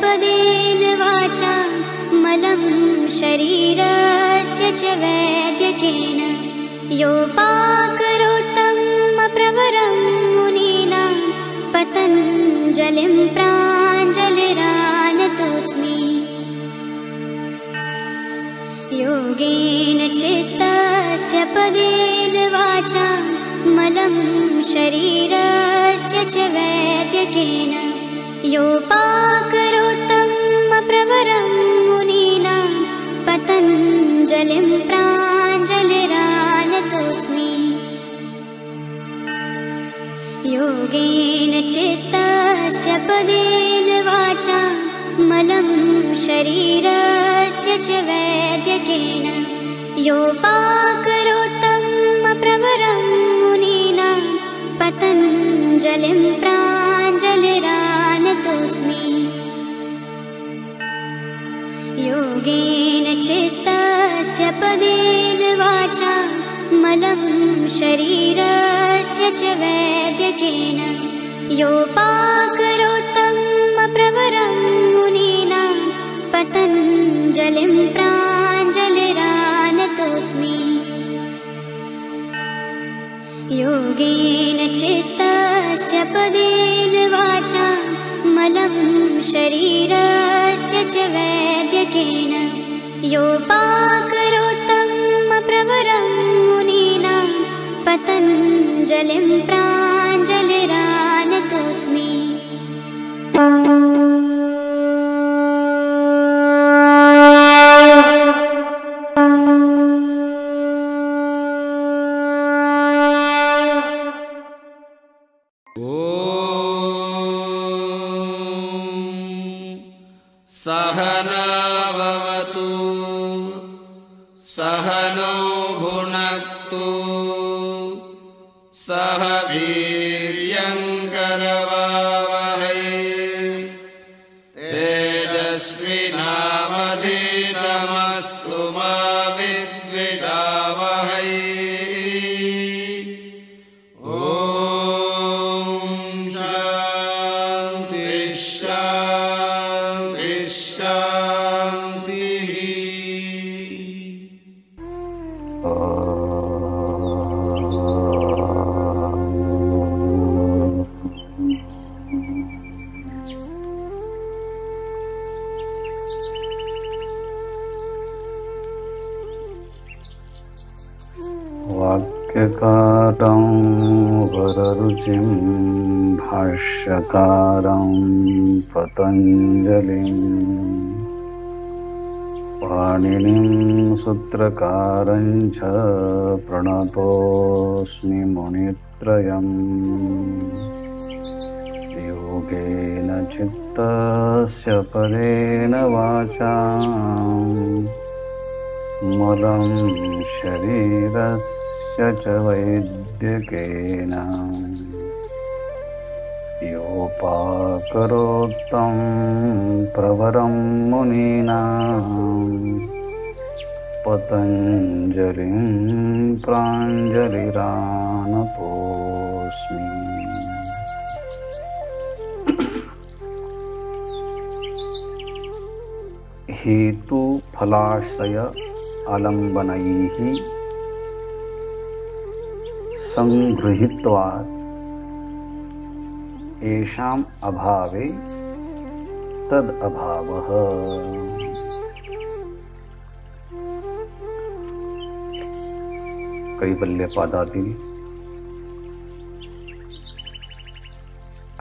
पदेन वाचा मलं शरीरस्य च वैद्यकेन योपाकरोत्तं प्रवरं मुनीनां पतञ्जलिं प्राञ्जलिरानतोऽस्मि। योगेन चित्तस्य पदेन वाचा मलं शरीरस्य च वैद्यकेन योपाकरोत्तं प्रवरं मुनीनां पतञ्जलिं प्राञ्जलिरानतोऽस्मि। योगेन चित्तस्य पदेन वाचा मलं शरीरस्य च वैद्यकेन योपाकरोत्तं प्रवरं मुनीनां पतञ्जलिं प्राञ्जलिरानतोऽस्मि। योगेन चित्तस्य पदेन वाचा मलं शरीरस्य च वैद्यकेन योपाकरोत्तं प्रवरं मुनीनां पतञ्जलिं प्राञ्जलिरानतोऽस्मि। योगेन चित्तस्य पदेन वाचा मलं शरीरस्य च वैद्यकेन योपाकरोत्तं प्रवरं मुनीनां पतञ्जलिं प्राञ्जलिरानतोऽस्मि। सहनावतु सहनौ भुनक्तु सह वीर्यङ्करवावहै तेजस्विनावधीतमस्तु मा विद्विषावहै। ॐ शान्ति शान्ति शान्तिः। वाक्यकारं वररुचिं भाष्यकारं पतञ्जलिं पाणिनिं सूत्रकारं च प्रणतोऽस्मि मुनित्रयम्। योगेन चित्तस्य पदेन वाचा मलं शरीरस्य च वैद्यकेन योपाकरोत्तं प्रवरं मुनीनां पतञ्जलिं प्राञ्जलिरानतोऽस्मि। हेतु फलाशय आलम्बनैः संगृहीत्वात् येषाम् अभावे तद अभावः। कैवल्यपादातील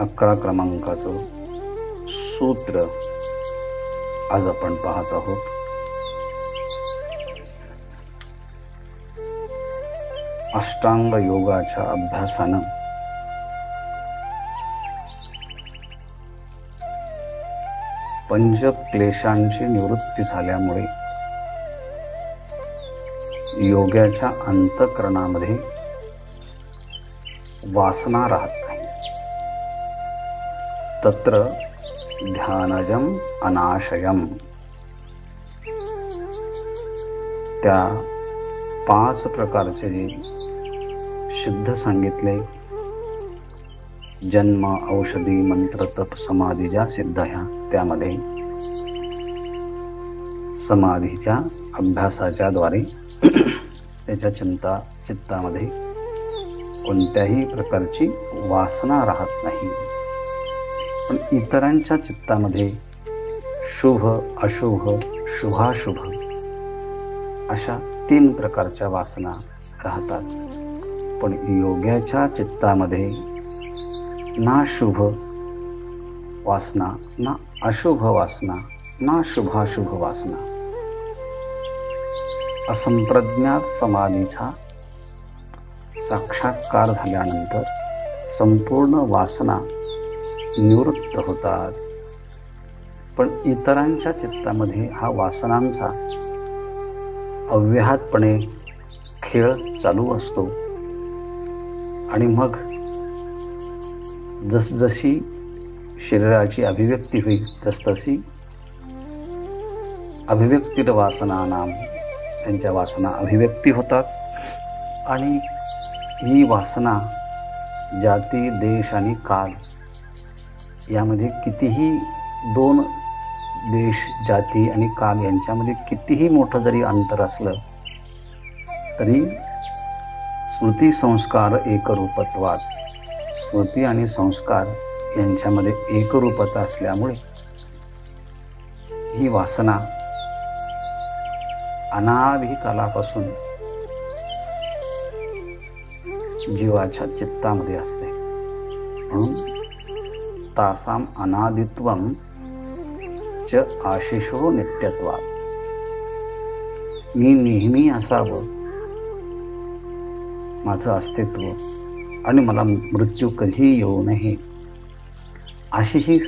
11 क्रमांकाचं सूत्र आज आपण पाहत आहोत। अष्टांग योगाच्या अभ्यासानं पंच क्लेशांची निवृत्ती झाल्यामुळे योग्याच्या अंतःकरणामध्ये वासना राहत नाही। तत्र ध्यानजम अनाशयम। त्या 5 प्रकारचे जे सिद्ध सांगितले, जन्म, औषधी, मंत्र, तप, समाधी, ज्या सिद्ध ह्या त्यामध्ये समाधीच्या अभ्यासाच्या द्वारे त्याच्या चित्तामध्ये कोणत्याही प्रकारची वासना राहत नाही. पण इतरांच्या चित्तामध्ये शुभ अशुभ शुभाशुभ अशा 3 प्रकारच्या वासना राहतात. पण योग्याच्या चित्तामध्ये ना शुभ वासना, ना अशुभ वासना, ना शुभाशुभ वासना. असंप्रज्ञात समाधीचा साक्षात्कार झाल्यानंतर संपूर्ण वासना निवृत्त होतात. पण इतरांच्या चित्तामध्ये हा वासनांचा अव्याहतपणे खेळ चालू असतो. आणि मग जसजशी शरीराची अभिव्यक्ती होईल तसतशी अभिव्यक्तीर वासना नाम त्यांच्या वासना अभिव्यक्ती होतात. आणि ही वासना जाती देश आणि काल यामध्ये कितीही 2 देश जाती आणि काल यांच्यामध्ये कितीही मोठं जरी अंतर असलं तरी स्मृती संस्कार एकरूपत्वात स्मृती आणि संस्कार यांच्यामध्ये एकरूपता असल्यामुळे ही वासना अनादि कालापासून जीवाच्या चित्तामध्ये असते. म्हणून तासाम अनादित्वम च आशिषो नित्यत्वात्. मी नेहमी असावं माझं अस्तित्व आणि मला मृत्यू कधी येऊ नये अशी ही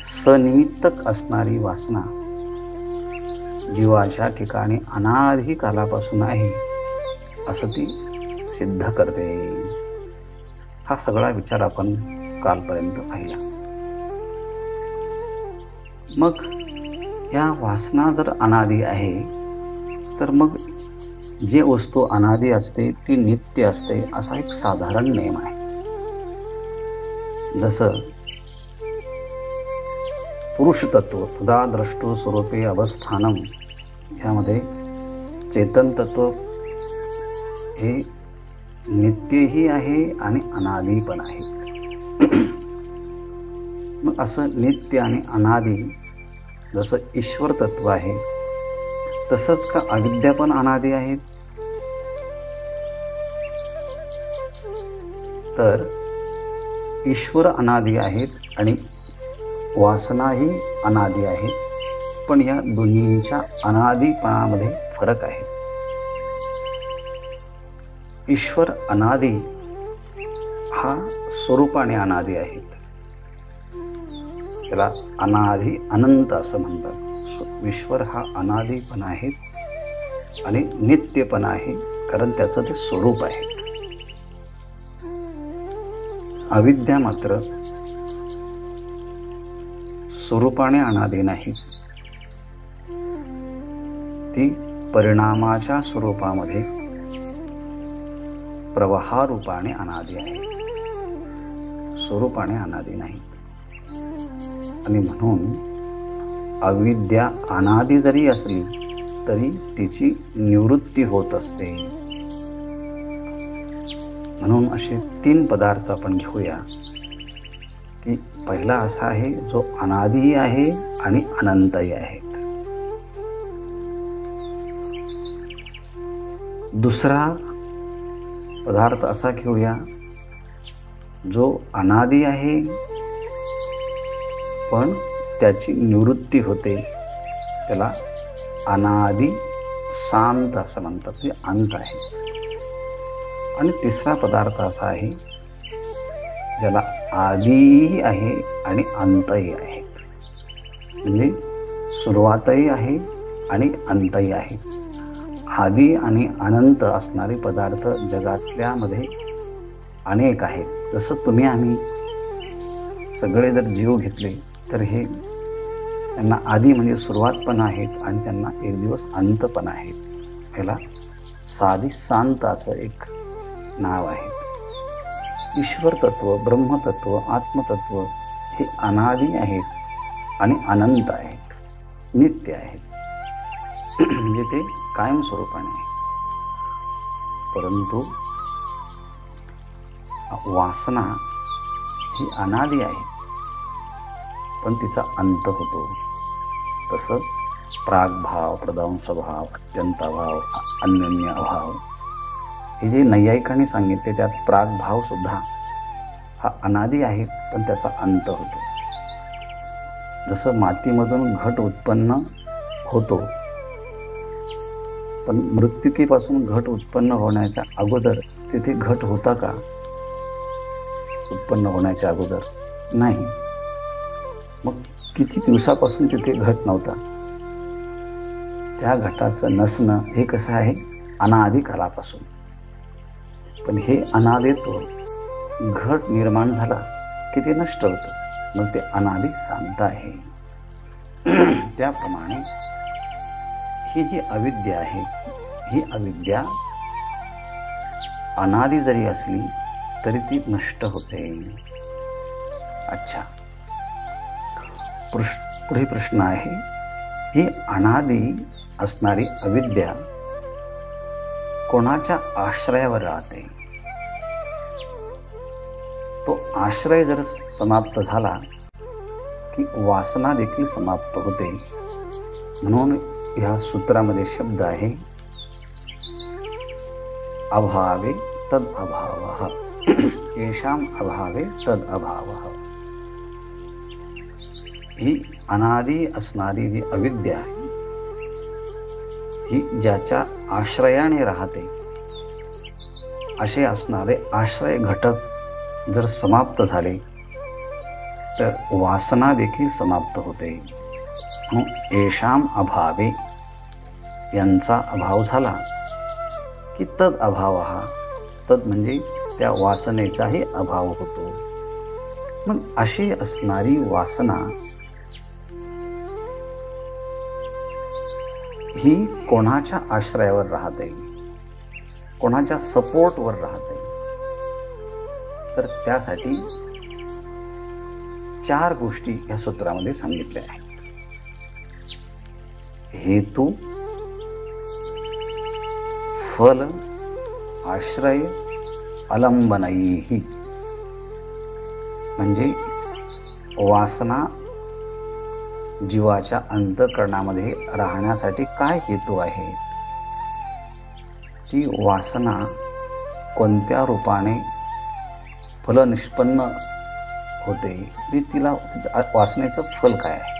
सनिमित्तक असणारी वासना जीवाच्या ठिकाणी अनादि कालापासून आहे असं ती सिद्ध करते. हा सगळा विचार आपण कालपर्यंत पाहिला. मग या वासना जर अनादि आहे तर मग जे वस्तू अनादि असते ती नित्य असते असा एक साधारण नियम आहे. जसं पुरुष तत्व तदा द्रष्टो स्वरूपे अवस्थानम यामध्ये चेतन तत्व हे नित्यही आहे आणि अनादि पण आहे. मग असं नित्य आणि अनादि जसं ईश्वर तत्व आहे तसंच का अविद्या पण अनादि आहेत. तर ईश्वर अनादि आहेत आणि वासनाही अनादि आहे. पण या दोन्हींच्या अनादिपणामध्ये फरक आहे. ईश्वर अनादि हा स्वरूपाने अनादि आहेत. त्याला अनादि अनंत असं म्हणतात. ईश्वर हा अनादि पण आहे आणि नित्य पण आहे कारण त्याचं ते स्वरूप आहे. अविद्या मात्र स्वरूपाने अनादि नाही, ती परिणामाच्या स्वरूपामध्ये प्रवाहारूपाने अनादि आहे, स्वरूपाने अनादि नाही. आणि म्हणून अविद्या अनादि जरी असली तरी तिची निवृत्ती होत असते. म्हणून असे 3 पदार्थ आपण घेऊया की पहिला असा आहे जो अनादिही आहे आणि अनंतही आहे. दुसरा पदार्थ असा घेऊया जो अनादि आहे पण त्याची निवृत्ती होते, त्याला अनादि शांत असं म्हणतात, ते अंत आहे. आणि तिसरा पदार्थ असा आहे ज्याला आदिही आहे आणि अंतही आहे, म्हणजे सुरुवातही आहे आणि अंतही आहे. आदि आणि अनंत असणारे पदार्थ जगातल्यामध्ये अनेक आहेत. जसं तुम्ही आम्ही सगळे जर जीव घेतले तर हे त्यांना आदि म्हणजे सुरुवात पण आहेत आणि त्यांना एक दिवस अंत पण आहेत. त्याला साधी शांत असं एक नाव आहे. ईश्वर तत्व, ब्रह्मतत्व, आत्मतत्व हे अनादि आहेत आणि अनंत आहेत, नित्य आहेत. म्हणजे ते कायमस्वरूपाने आहे. परंतु वासना ही अनादी आहे, पण तिचा अंत होतो. तसं प्रागभाव, प्रदंशभाव, अत्यंतभाव, अन्योन्य अभाव हे जे नैयायिकांनी सांगितले त्यात प्रागभाव सुद्धा हा अनादी आहे, पण त्याचा अंत होतो. जसं मातीमधून घट उत्पन्न होतो, पण मृत्युकीपासून घट उत्पन्न होण्याच्या अगोदर तिथे घट होता का? उत्पन्न होण्याच्या अगोदर नाही. मग किती दिवसापासून तिथे घट नव्हता. त्या घटाचं नसणं हे कसं आहे? अनादी कालापासून. पण हे अनादित्व घट निर्माण झाला की ते नष्ट होतं, मग ते अनादी शांत आहे. त्याप्रमाणे ही जी अविद्या आहे, ही अविद्या अनादी जरी असली तरी ती नष्ट होते. अच्छा, पुढे प्रश्न आहे, ही अनादी असणारी अविद्या कोणाच्या आश्रयावर राहते? तो आश्रय जर समाप्त झाला की वासना देखील समाप्त होते. म्हणून ह्या सूत्रामध्ये शब्द आहे अभावे तद अभावः, येषाम अभावे तद अभावः. ही अनादी असणारी जी अविद्या आहे, ही ज्याच्या आश्रयाने राहते, असे असणारे आश्रय घटक जर समाप्त झाले तर वासना देखील समाप्त होते. येषाम अभावे, यांचा अभाव झाला की तद अभावः, तद म्हणजे त्या वासनेचाही अभाव होतो. मग अशी असणारी वासना ही कोणाच्या आश्रयावर राहते, कोणाच्या सपोर्टवर राहते? तर त्यासाठी 4 गोष्टी या सूत्रामध्ये सांगितल्या आहेत. हेतू, फल, आश्रय, अलंबनैहि. म्हणजे वासना जीवाच्या अंतःकरणामध्ये राहण्यासाठी काय हेतू आहे? ती वासना कोणत्या रूपाने फल निष्पन्न होते? तिला वासनेचं फल काय आहे?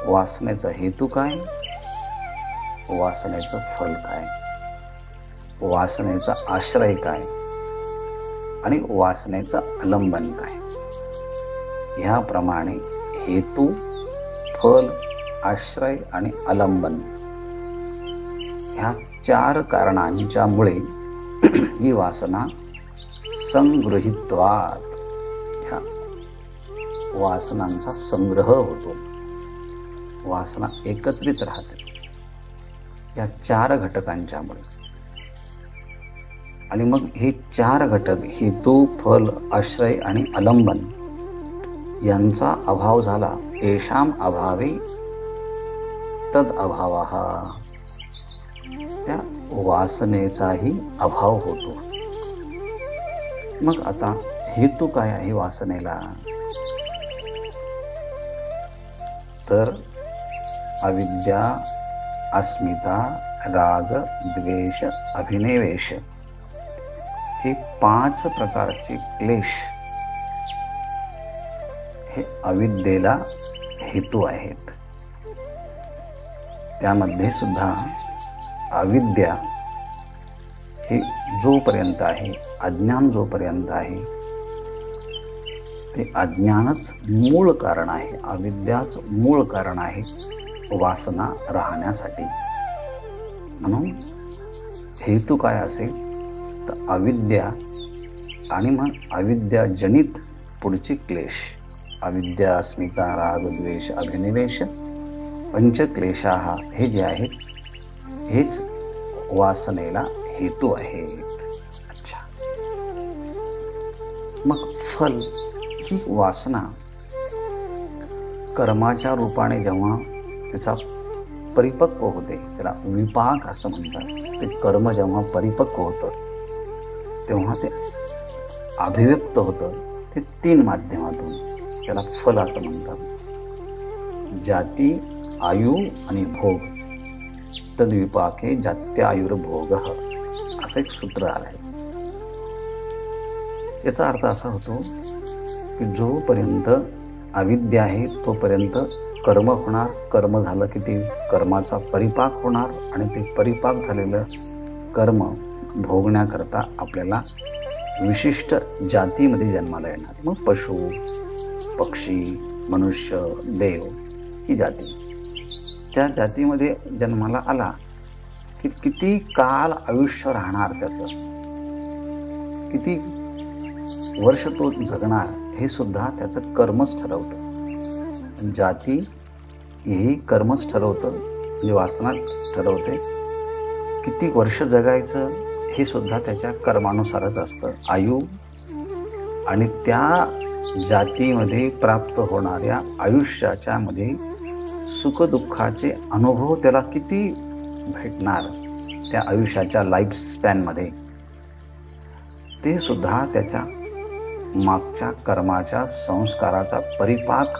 वासनेचा हेतू काय? वासनेचं फल काय? वासनेचा आश्रय काय? आणि वासनेचं अलंबन काय? ह्याप्रमाणे हेतू, फल, आश्रय आणि अलंबन ह्या 4 कारणांच्यामुळे ही वासना संगृहीत्वात, ह्या वासनांचा संग्रह होतो. वासना एकत्रित राहते या 4 घटकांच्यामुळे. आणि मग हे 4 घटक हेतू, फल, आश्रय आणि अलंबन यांचा अभाव झाला. येषाम अभावे तद अभावः, त्या वासनेचाही अभाव होतो. मग आता हेतू काय आहे वासनेला? तर अविद्या, अस्मिता, राग, द्वेष, अभिनिवेश हे 5 प्रकारचे क्लेश हे अविद्येला हेतू आहेत. त्यामध्ये सुद्धा अविद्या हे जोपर्यंत आहे, अज्ञान जोपर्यंत आहे, ते अज्ञानच मूळ कारण आहे. अविद्याच मूळ कारण आहे वासना राहण्यासाठी. म्हणून हेतू काय असेल तर अविद्या, आणि मग अविद्याजनित पुढचे क्लेश, अविद्या, अस्मिता, राग, द्वेष, अभिनिवेश, पंचक्लेशाः हे जे आहेत हेच वासनेला हेतू आहेत. अच्छा, मग फल, ही वासना कर्माच्या रूपाने जेव्हा त्याचा परिपक्व होते, त्याला विपाक असं म्हणतात. ते कर्म जेव्हा परिपक्व होतं तेव्हा ते अभिव्यक्त होतं. ते 3 माध्यमातून, त्याला फल असं म्हणतात. जाती, आयु आणि भोग. तद्विपाके जात्यायुर्भोग असं एक सूत्र आलंय. याचा अर्थ असा होतो की जोपर्यंत अविद्या आहे तोपर्यंत कर्म होणार. कर्म झालं की ते कर्माचा परिपाक होणार आणि ते परिपाक झालेलं कर्म भोगण्याकरता आपल्याला विशिष्ट जातीमध्ये जन्माला येणार. मग पशु, पक्षी, मनुष्य, देव ही जाती. त्या जातीमध्ये जन्माला आला की किती काल आयुष्य राहणार, त्याचं किती वर्ष तो जगणार हे सुद्धा त्याचं कर्मच ठरवतं. जाती हेही कर्मच ठरवतं, म्हणजे वासना ठरवते. किती वर्ष जगायचं हे सुद्धा त्याच्या कर्मानुसारच असतं. आयु आणि त्या जातीमध्ये प्राप्त होणाऱ्या आयुष्याच्या मध्ये सुखदुःखाचे अनुभव त्याला किती भेटणार त्या आयुष्याच्या लाईफ स्पॅनमध्ये, ते सुद्धा त्याच्या मागच्या कर्माच्या संस्काराचा परिपाक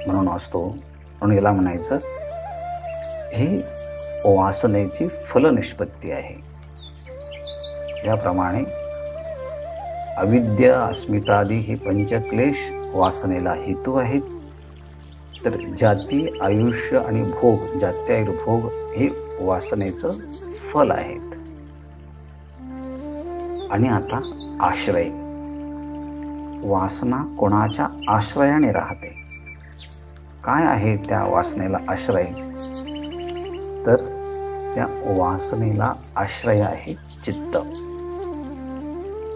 म्हणून असतो. म्हणून याला म्हणायचं ही वासनेची फलनिष्पत्ती आहे. याप्रमाणे अविद्या, अस्मितादी हे पंचक्लेश वासनेला हेतू आहेत. तर जाती, आयुष्य आणि भोग, जात्यायुर्भोग हे वासनेचं फल आहेत. आणि आता आश्रय. वासना कोणाच्या आश्रयाने राहते? काय आहे त्या वासनेला आश्रय? तर त्या वासनेला आश्रय आहे चित्त.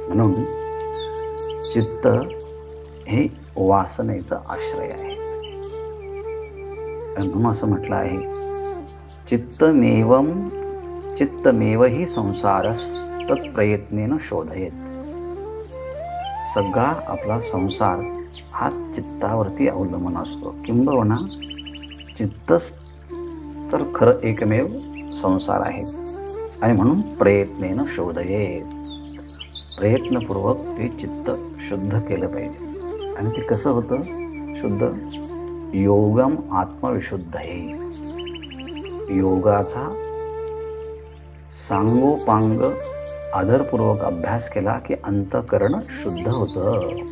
म्हणून चित्त हे वासनेचा आश्रय आहे. म्हणून असं म्हटलं आहे, चित्तमेव ही संसारस तत्प्रयत्नेन शोधयेत. सगळा आपला संसार हा चित्तावरती अवलंबून असतो. किंबहुना चित्तच तर खरं एकमेव संसार आहे. आणि म्हणून प्रयत्नेन शोधयेत, प्रयत्नपूर्वक ते चित्त शुद्ध केलं पाहिजे. आणि ते कसं होतं शुद्ध? योगम आत्मविशुद्ध आहे. योगाचा सांगोपांग आदरपूर्वक अभ्यास केला की अंतःकरण शुद्ध होतं.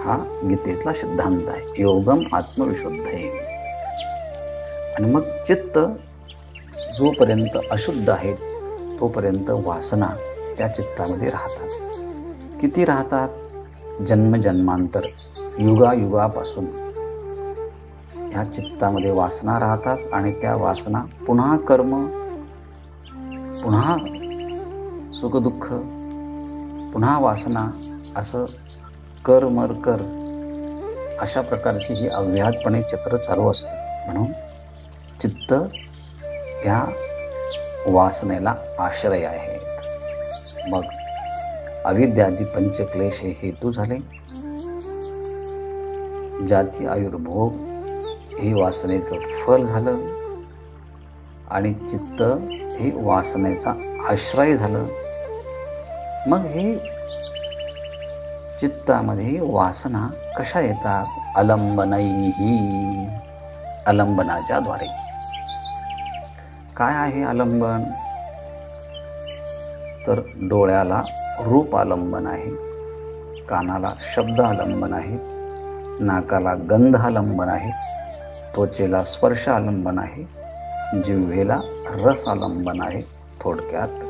हा गीतेतला सिद्धांत आहे. योगम आत्मविशुद्ध आहे. आणि मग चित्त जोपर्यंत अशुद्ध आहे तोपर्यंत वासना त्या चित्तामध्ये राहतात. किती राहतात? जन्मजन्मांतर, युगायुगापासून ह्या चित्तामध्ये वासना राहतात. आणि त्या वासना पुन्हा कर्म, पुन्हा सुखदुःख, पुन्हा वासना, असं कर मर कर अशा प्रकारची ही अव्याहतपणे चक्र चालू असते. म्हणून चित्त ह्या वासनेला आश्रय आहे. मग अविद्यादी पंचक्लेश हे हेतू झाले. जाती, आयुर्भोग हे वासनेचं फल झालं. आणि चित्त हे वासनेचा आश्रय झालं. मग हे चित्तामध्ये वासना कशा येतात? अलंबनैही, अलंबनाच्या द्वारे. काय आहे आलंबन? तर डोळ्याला रूप आलंबन आहे, कानाला शब्द आलंबन आहे, नाकाला गंध आलंबन आहे, त्वचेला स्पर्श आलंबन आहे, जिव्हेला रस आलंबन आहे. थोडक्यात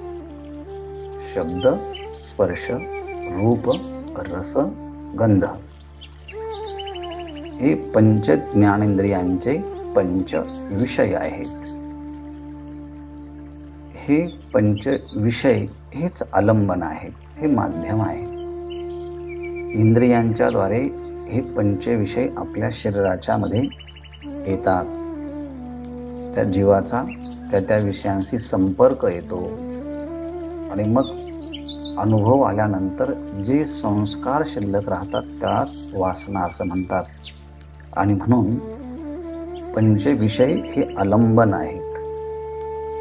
शब्द, स्पर्श, रूप, रस, गंध हे पंच ज्ञानेंद्रियांचे पंच विषय आहेत. हे पंच विषय हेच आलंबन आहे, हे माध्यम आहे. इंद्रियांच्या द्वारे हे पंच विषय आपल्या शरीराच्या मध्ये येतात. त्या जीवाचा त्या विषयांशी संपर्क येतो. आणि मग अनुभव आल्यानंतर जे संस्कार शिल्लक राहतात त्यात वासना असं म्हणतात. आणि म्हणून पंचविषय हे अलंबन आहेत.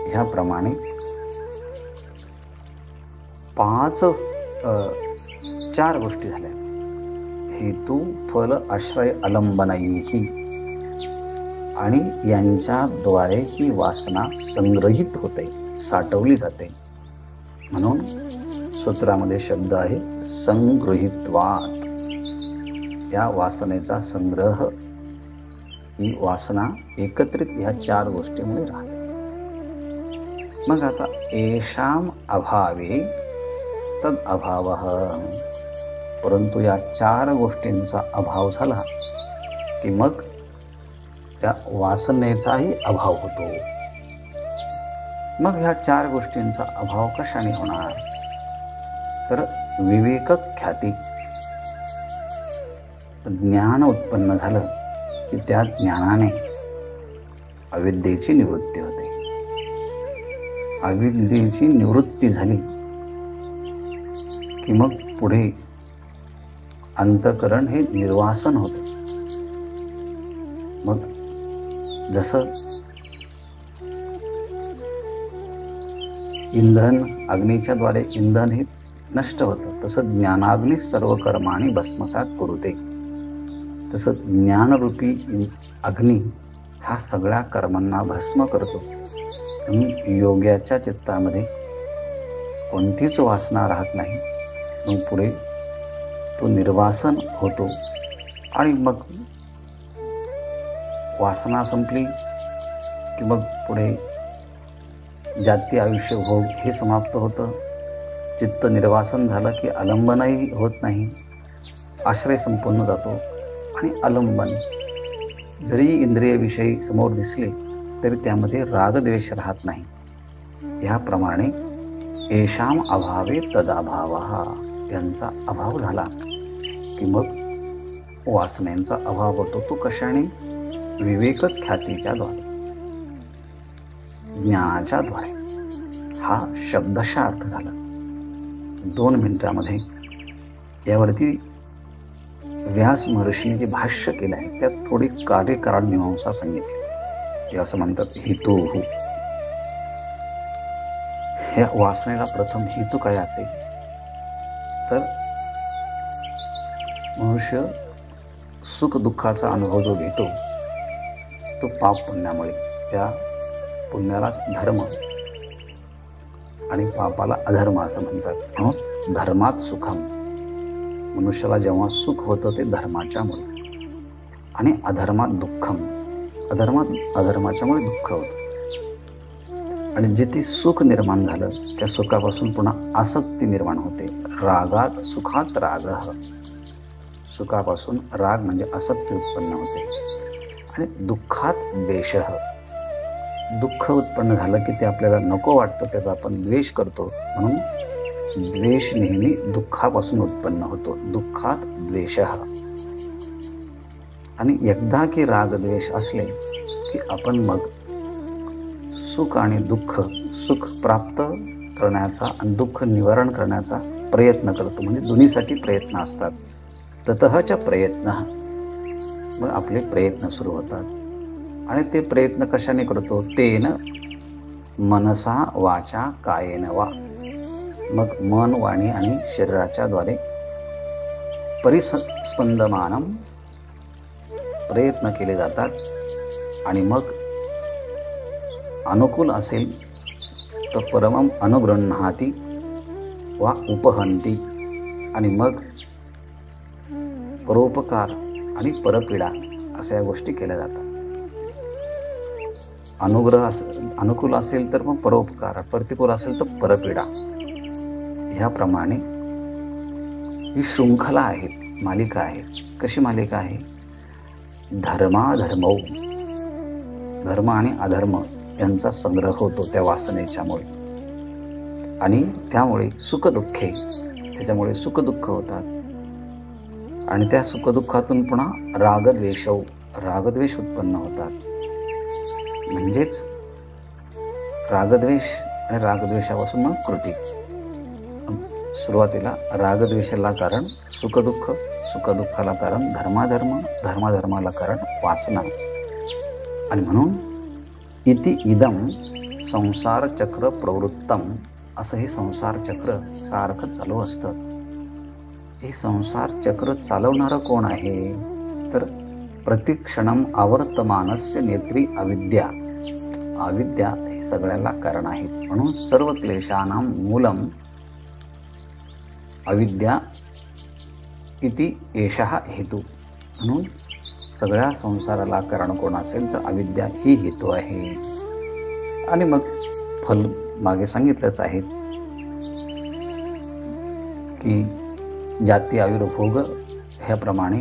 ह्याप्रमाणे 4 गोष्टी झाल्या. हेतू फल आश्रय अलंबनाही, आणि यांच्याद्वारे ही वासना संग्रहित होते, साठवली जाते. म्हणून सूत्रामध्ये शब्द आहे संगृहीत्वात्. या वासनेचा संग्रह, ही वासना एकत्रित ह्या 4 गोष्टीमुळे राहते. मग आता येषाम अभावे तद अभावः, परंतु या 4 गोष्टींचा अभाव झाला की मग त्या वासनेचाही अभाव होतो. मग ह्या 4 गोष्टींचा अभाव कशाने होणार? तर विवेक ख्याती, ज्ञान उत्पन्न झालं की त्या ज्ञानाने अविद्येची निवृत्ती होते. अविद्येची निवृत्ती झाली की मग पुढे अंतःकरण हे निर्वासन होते. मग जसं इंधन अग्नीच्या द्वारे इंधन हे नष्ट होतं, तसं ज्ञानाग्नी सर्व कर्माणी भस्मसात करुते. तसं ज्ञानरूपी अग्नी हा सगळ्या कर्मांना भस्म करतो. योग्याच्या चित्तामध्ये कोणतीच वासना राहत नाही. मग पुढे तो निर्वासन होतो आणि मग वासना संपली की मग पुढे जाती आयुष्य भोग हे समाप्त होतं. चित्त निर्वासन झालं की अलंबनही होत नाही, आश्रय संपन्न जातो. आणि अलंबन जरी इंद्रियविषयी समोर दिसले तरी त्यामध्ये रागद्वेष राहत नाही. ह्याप्रमाणे येषाम अभावे तदाभावः, यांचा अभाव झाला की मग वासनेचा अभाव होतो. तो कशाने? विवेक ख्यातीच्या द्वारे, ज्ञानाच्या द्वारे. हा शब्दशः अर्थ झाला. 2 मिनिटांमध्ये यावरती व्यास महर्षीने जे भाष्य केलं आहे त्यात थोडी कार्यकारण मीमांसा सांगितली. ते असं म्हणतात हेतुः. ह्या वासनेला प्रथम हेतू काय असेल तर मनुष्य सुख दुःखाचा अनुभव जो घेतो तो पाप पुण्यामुळे. त्या पुण्याला धर्म आणि पापाला अधर्म असं म्हणतात. म्हणून धर्मात सुखम, मनुष्याला जेव्हा सुख होतं ते धर्माच्यामुळे, आणि अधर्मात दुःखम, अधर्माच्यामुळे दुःख होतं. आणि जिथे सुख निर्माण झालं त्या सुखापासून पुन्हा आसक्ती निर्माण होते. रागात सुखात राग, सुखापासून राग म्हणजे आसक्ती उत्पन्न होते. आणि दुःखात द्वेष, दुःख उत्पन्न झालं की ते आपल्याला नको वाटतं, त्याचा आपण द्वेष करतो. म्हणून द्वेष नेहमी दुःखापासून उत्पन्न होतो. दुःखात द्वेष. आणि एकदा की राग द्वेष असले की आपण मग सुख आणि दुःख, सुख प्राप्त करण्याचा आणि दुःख निवारण करण्याचा प्रयत्न करतो. म्हणजे दोन्हीसाठी प्रयत्न असतात. ततःच्या प्रयत्न, मग आपले प्रयत्न सुरू होतात. आणि ते प्रयत्न कशाने करतो? तेन मनसा वाचा कायेन वा. मग मन, वाणी आणि शरीराच्या द्वारे परिस्पंदमानम प्रयत्न केले जातात. आणि मग अनुकूल असेल तर परमम अनुगृह्णाती वा उपहंती. आणि मग परोपकार आणि परपीडा अशा गोष्टी केल्या जातात. अनुकूल असेल तर मग परोपकार, प्रतिकूल असेल तर परपीडा. ह्याप्रमाणे ही शृंखला आहे, मालिका आहे. कशी मालिका आहे? धर्माधर्मौ, धर्म आणि अधर्म यांचा संग्रह होतो त्या वासनेच्यामुळे. आणि त्यामुळे सुखदुःखे, त्याच्यामुळे सुखदुःख होतात. आणि त्या सुखदुःखातून पुन्हा रागद्वेष उत्पन्न होतात. म्हणजेच रागद्वेष आणि रागद्वेषापासून मग कृती. सुरुवातीला रागद्वेषाला कारण सुखदुःख, सुखदुःखाला कारण धर्माधर्म, धर्माधर्माला कारण वासना. आणि म्हणून इति इदम संसार चक्र प्रवृत्तम, असं हे संसार चक्र सारखं चालू असतं. हे संसार चक्र चालवणारं कोण आहे तर प्रतिक्षणम आवर्तमानस्य नेत्री अविद्या. अविद्या हे सगळ्याला कारण आहे. म्हणून सर्व क्लेशानां मूलम अविद्या इति एषः हेतू. म्हणून सगळ्या संसाराला कारण कोण असेल तर अविद्या ही हेतू आहे. आणि मग फल मागे सांगितलंच आहे की जाती आयुर्भोग ह्याप्रमाणे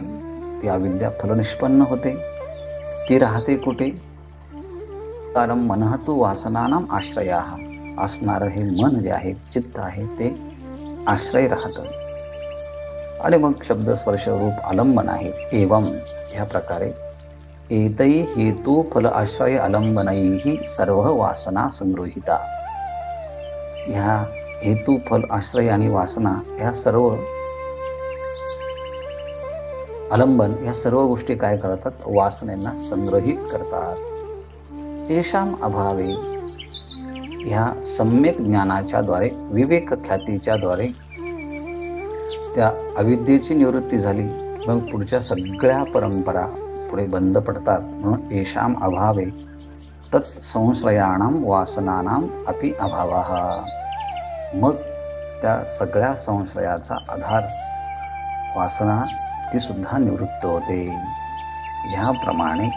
ती अविद्या फलनिष्पन्न होते. ती राहते कुठे? कारण मनः तु वासनानाम आश्रयाः. असणारं हे मन जे आहे, चित्त आहे, ते आश्रय राहतं. आणि मग शब्द स्पर्श रूप आलंबन आहे. एवं ह्या प्रकारे एतै हेतू फल आश्रय आलंबनैहि सर्व वासना संगृहीता. ह्या हेतू फल आश्रय आणि वासना ह्या सर्व आलंबन ह्या सर्व गोष्टी काय करतात? वासनेंना संग्रहित करतात. तेषाम अभावे ह्या सम्यक ज्ञानाच्या द्वारे, विवेक ख्यातीच्या द्वारे त्या अविद्येची निवृत्ती झाली. मग पुढच्या सगळ्या परंपरा पुढे बंद पडतात. म्हणून येषाम अभावे तत्संश्रयाणाम वासनानाम अपि अभावः. मग त्या सगळ्या संश्रयाचा आधार वासना ती सुद्धा निवृत्त होते. ह्याप्रमाणे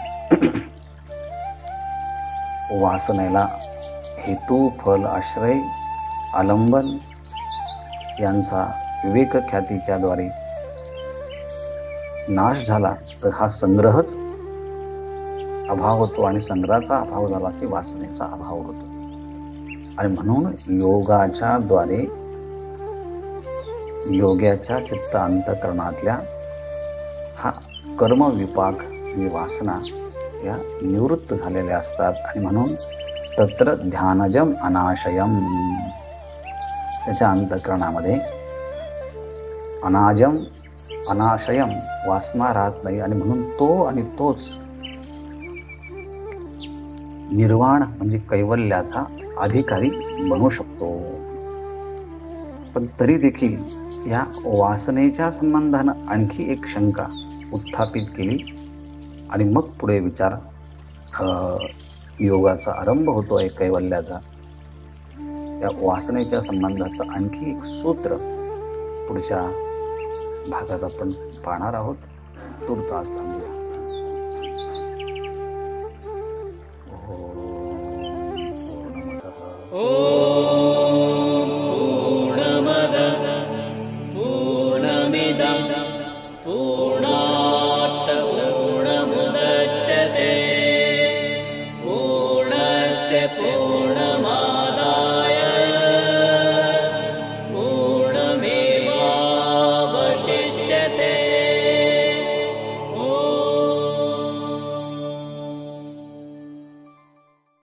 वासनेला हेतू फल आश्रय आलंबन यांचा विवेक ख्यातीच्या द्वारे नाश झाला तर हा संग्रहच अभाव होतो. आणि संग्रहाचा अभाव झाला की वासनेचा अभाव होतो. आणि म्हणून योगाच्या द्वारे योग्याच्या चित्त अंतःकरणातल्या हा कर्म विपाक म्हणजे वासना या निवृत्त झालेल्या असतात. आणि म्हणून तत्र ध्यानजम अनाशयम, त्याच्या अंतःकरणामध्ये अनाजम अनाशयम वासना राहत नाही. आणि म्हणून तो आणि तोच निर्वाण म्हणजे कैवल्याचा अधिकारी बनू शकतो. पण तरी देखील या वासनेच्या संबंधानं आणखी एक शंका उत्थापित केली. आणि मग पुढे विचार योगाचा आरंभ होतोय कैवल्याचा. त्या वासनेच्या संबंधाचं आणखी एक सूत्र पुढच्या भागात आपण पाहणार आहोत. तूर्तास थांबूया. ओम